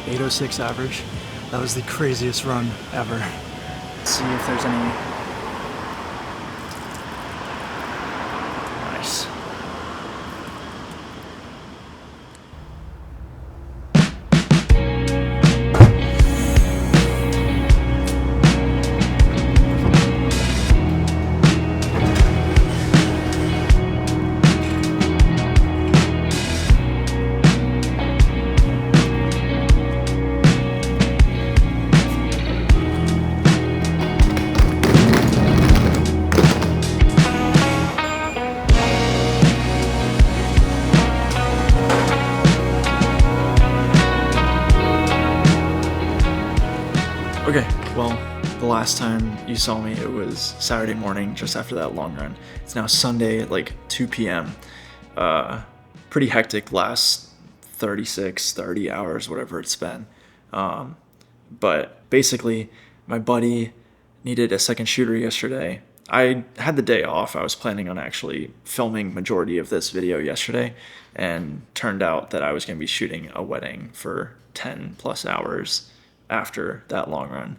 806 average. That was the craziest run ever. Let's see if there's any. Nice. Okay, well, the last time you saw me, it was Saturday morning, just after that long run. It's now Sunday at like 2 p.m. Pretty hectic last 30 hours, whatever it's been. But basically, my buddy needed a second shooter yesterday. I had the day off. I was planning on actually filming majority of this video yesterday, and turned out that I was going to be shooting a wedding for 10 plus hours after that long run.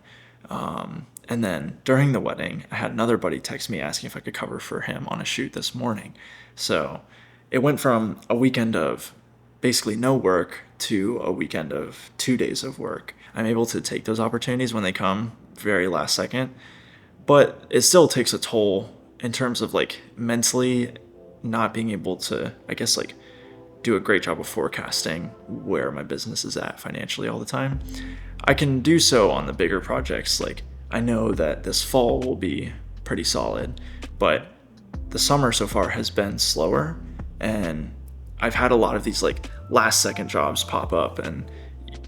And then during the wedding, I had another buddy text me asking if I could cover for him on a shoot this morning. So it went from a weekend of basically no work to a weekend of 2 days of work. I'm able to take those opportunities when they come very last second, but it still takes a toll in terms of like mentally not being able to, I guess, like do a great job of forecasting where my business is at financially all the time. I can do so on the bigger projects. Like, I know that this fall will be pretty solid, but the summer so far has been slower, and I've had a lot of these like last second jobs pop up, and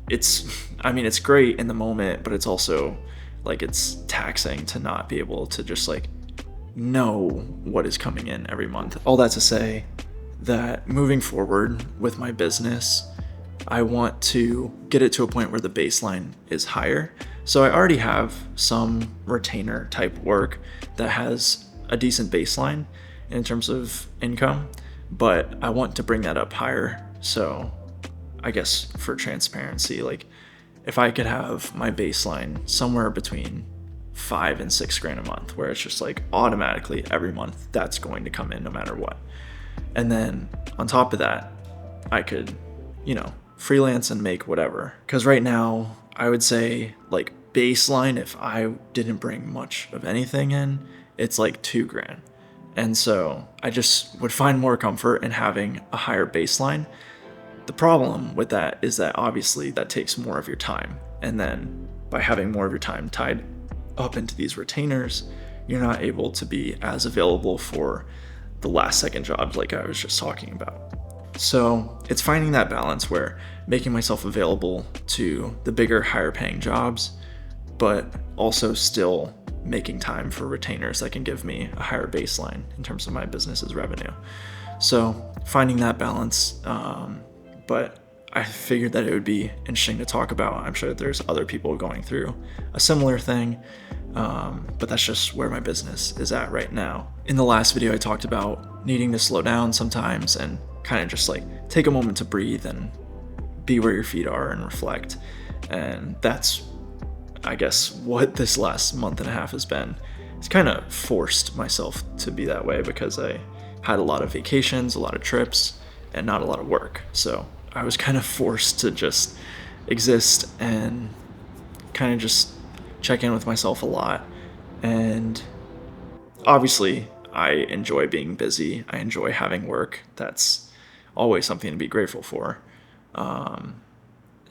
it's great in the moment, but it's also like it's taxing to not be able to just like know what is coming in every month. All that to say that moving forward with my business, I want to get it to a point where the baseline is higher. So I already have some retainer type work that has a decent baseline in terms of income, but I want to bring that up higher. So I guess for transparency, like if I could have my baseline somewhere between $5,000 and $6,000 a month, where it's just like automatically every month that's going to come in no matter what. And then on top of that, I could, freelance and make whatever. Because right now, I would say like baseline, if I didn't bring much of anything in, it's like $2,000. And so I just would find more comfort in having a higher baseline. The problem with that is that obviously that takes more of your time. And then by having more of your time tied up into these retainers, you're not able to be as available for the last second jobs like I was just talking about. So it's finding that balance where making myself available to the bigger, higher paying jobs, but also still making time for retainers that can give me a higher baseline in terms of my business's revenue. So finding that balance, but I figured that it would be interesting to talk about. I'm sure that there's other people going through a similar thing, but that's just where my business is at right now. In the last video, I talked about needing to slow down sometimes and kind of just like take a moment to breathe and be where your feet are and reflect. And that's, I guess, what this last month and a half has been. It's kind of forced myself to be that way because I had a lot of vacations, a lot of trips, and not a lot of work. So I was kind of forced to just exist and kind of just check in with myself a lot. And obviously, I enjoy being busy. I enjoy having work. That's always something to be grateful for.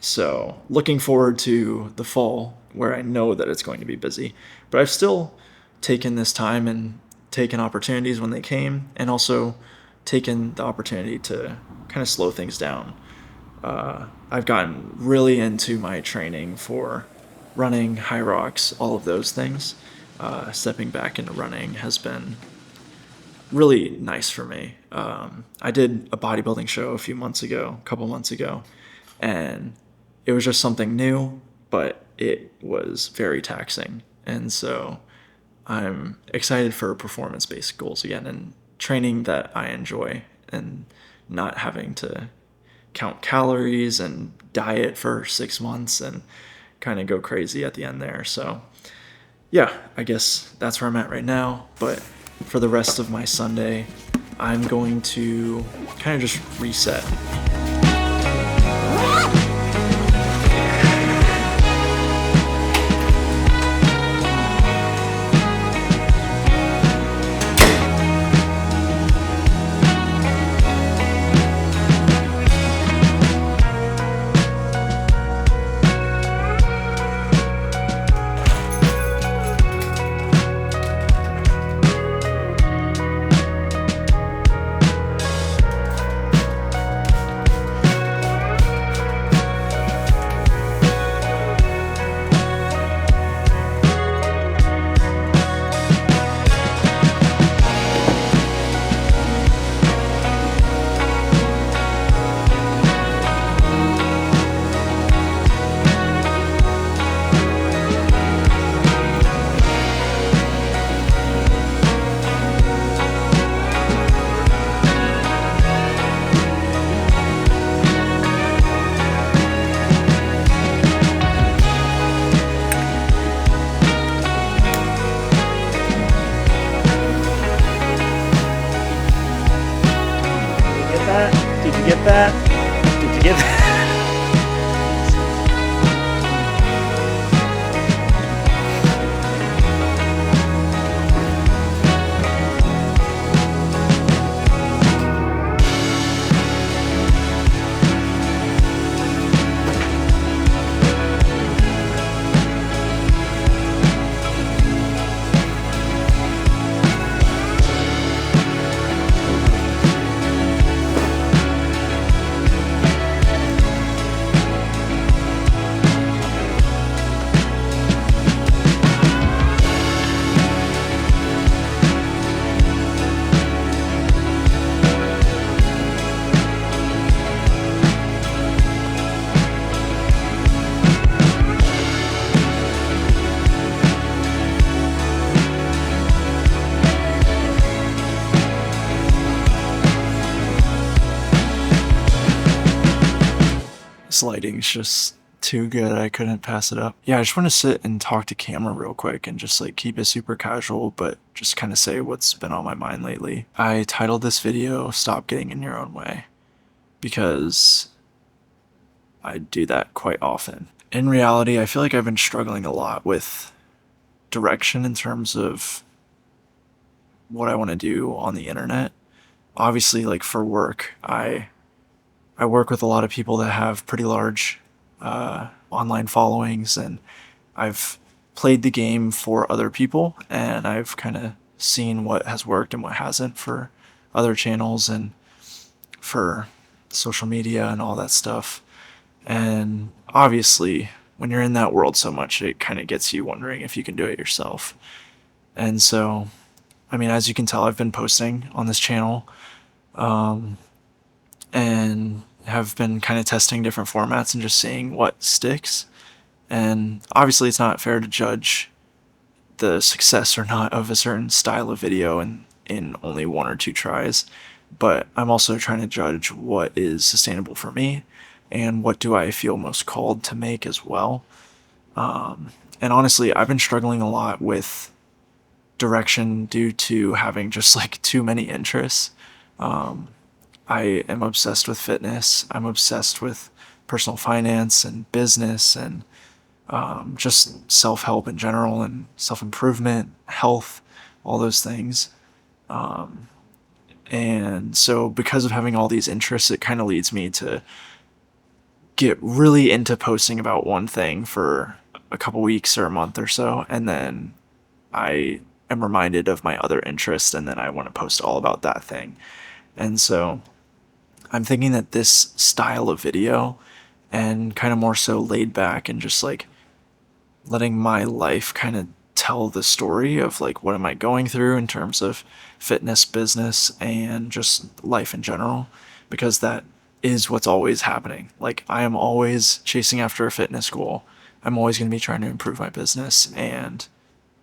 So looking forward to the fall where I know that it's going to be busy, but I've still taken this time and taken opportunities when they came, and also taken the opportunity to kind of slow things down. I've gotten really into my training for running, high rocks, all of those things. Stepping back into running has been really nice for me. I did a bodybuilding show a couple months ago, and it was just something new, but it was very taxing. And so I'm excited for performance-based goals again, and training that I enjoy, and not having to count calories and diet for 6 months and kind of go crazy at the end there. So yeah, I guess that's where I'm at right now. But for the rest of my Sunday, I'm going to kind of just reset. Did you get that? Did you get that? This lighting's just too good. I couldn't pass it up. Yeah, I just want to sit and talk to camera real quick and just like keep it super casual, but just kind of say what's been on my mind lately. I titled this video, Stop Getting in Your Own Way, because I do that quite often. In reality, I feel like I've been struggling a lot with direction in terms of what I want to do on the internet. Obviously, like for work, I work with a lot of people that have pretty large online followings, and I've played the game for other people, and I've kind of seen what has worked and what hasn't for other channels and for social media and all that stuff. And obviously, when you're in that world so much, it kind of gets you wondering if you can do it yourself. And so, I mean, as you can tell, I've been posting on this channel, and have been kind of testing different formats and just seeing what sticks. And obviously it's not fair to judge the success or not of a certain style of video in only one or two tries, but I'm also trying to judge what is sustainable for me and what do I feel most called to make as well. And honestly, I've been struggling a lot with direction due to having just like too many interests. I am obsessed with fitness. I'm obsessed with personal finance and business and just self-help in general and self-improvement, health, all those things. And so because of having all these interests, it kind of leads me to get really into posting about one thing for a couple weeks or a month or so, and then I am reminded of my other interest, and then I want to post all about that thing. And so I'm thinking that this style of video, and kind of more so laid back and just like letting my life kind of tell the story of like what am I going through in terms of fitness, business, and just life in general, because that is what's always happening. Like I am always chasing after a fitness goal. I'm always going to be trying to improve my business, and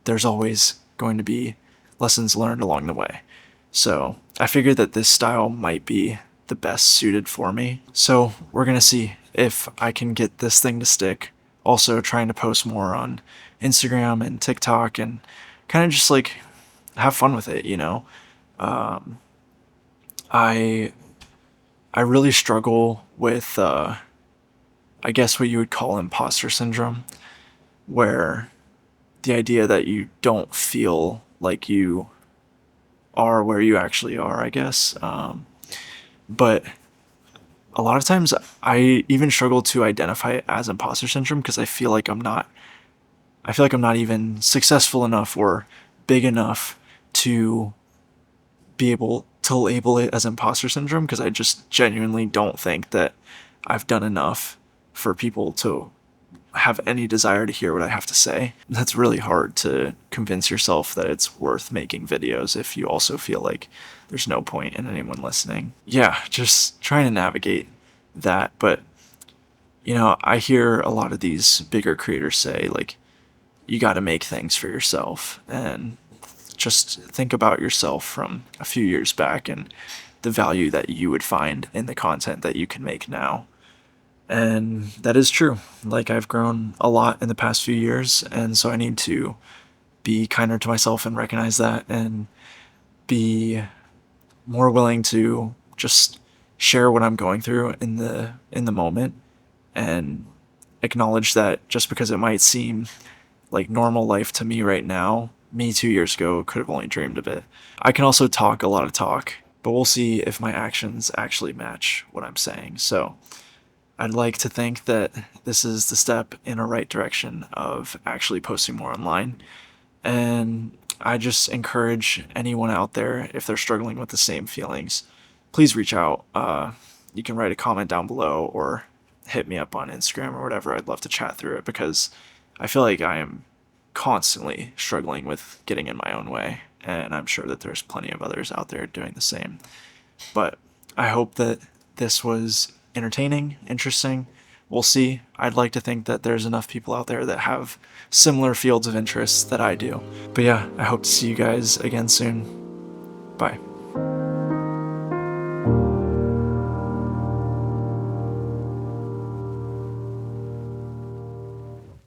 there's always going to be lessons learned along the way. So I figured that this style might be the best suited for me. So we're gonna see if I can get this thing to stick. Also trying to post more on Instagram and TikTok and kind of just like have fun with it, you know. I I really struggle with I guess what you would call imposter syndrome, where the idea that you don't feel like you are where you actually are, I guess. But a lot of times I even struggle to identify it as imposter syndrome because I feel like I'm not even successful enough or big enough to be able to label it as imposter syndrome because I just genuinely don't think that I've done enough for people to have any desire to hear what I have to say. That's really hard to convince yourself that it's worth making videos if you also feel like there's no point in anyone listening. Yeah, just trying to navigate that. But, you know, I hear a lot of these bigger creators say, like, you got to make things for yourself. And just think about yourself from a few years back and the value that you would find in the content that you can make now. And that is true. Like, I've grown a lot in the past few years, and so I need to be kinder to myself and recognize that and be more willing to just share what I'm going through in the moment and acknowledge that just because it might seem like normal life to me right now, me 2 years ago could have only dreamed of it. I can also talk a lot of talk, but we'll see if my actions actually match what I'm saying. So I'd like to think that this is the step in a right direction of actually posting more online. And I just encourage anyone out there, if they're struggling with the same feelings, please reach out. You can write a comment down below or hit me up on Instagram or whatever. I'd love to chat through it because I feel like I am constantly struggling with getting in my own way. And I'm sure that there's plenty of others out there doing the same. But I hope that this was entertaining, interesting. We'll see. I'd like to think that there's enough people out there that have similar fields of interest that I do. But yeah, I hope to see you guys again soon. Bye.